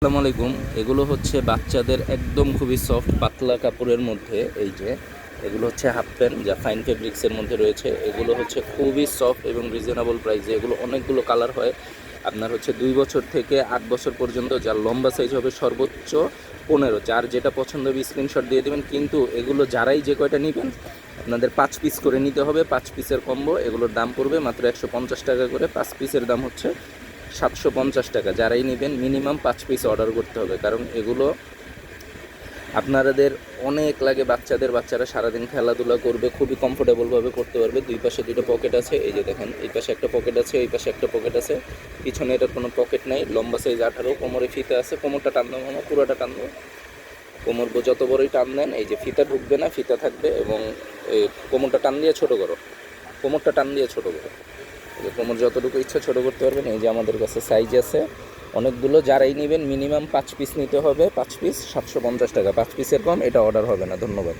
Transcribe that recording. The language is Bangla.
আসসালামু আলাইকুম। এগুলো হচ্ছে বাচ্চাদের একদম খুবই সফট পাতলা কাপড়ের মধ্যে। এই যে এগুলো হচ্ছে হাফ প্যান্ট যা ফাইন ফেব্রিক্সের মধ্যে রয়েছে। এগুলো হচ্ছে খুবই সফট এবং রিজনেবল প্রাইসে। এগুলো অনেকগুলো কালার হয়। আপনার হচ্ছে 2 বছর থেকে 8 বছর পর্যন্ত, যার লম্বা সাইজ হবে সর্বোচ্চ 15। যার যেটা পছন্দ হবে স্ক্রিনশট দিয়ে দেবেন। কিন্তু এগুলো যারাই যে কয়টা নেবেন আপনাদের 5 পিস করে নিতে হবে। 5 পিসের কম্বো। এগুলোর দাম পড়বে মাত্র 150 টাকা করে। 5 পিসের দাম হচ্ছে 750 টাকা। যারাই নেবেন মিনিমাম 5 পিস অর্ডার করতে হবে, কারণ এগুলো আপনাদের অনেক লাগে। বাচ্চারা সারাদিন খেলাধুলা করবে, খুবই কমফোর্টেবলভাবে করতে পারবে। দুই পাশে দুটো পকেট আছে। এই যে দেখেন, এই পাশে একটা পকেট আছে, এই পাশে একটা পকেট আছে। পিছনে এটার কোনো পকেট নাই। লম্বা সাইজ 18। কোমরে ফিতা আছে। কোমরটা টান দেবো না, পুরোটা টান দেবো। কোমর যত বড়ই টান দেন, এই যে ফিতা ঢুকবে না, ফিতা থাকবে। এবং এই কোমরটা টান দিয়ে ছোটো করো, কোমরটা টান দিয়ে ছোটো করো। কোমর যতটুকু ইচ্ছা ছোটো করতে পারবেন। এই যে আমাদের কাছে সাইজ আছে অনেকগুলো। যারাই নেবেন মিনিমাম 5 পিস নিতে হবে। 5 পিস 750 টাকা। 5 পিসের কম এটা অর্ডার হবে না। ধন্যবাদ।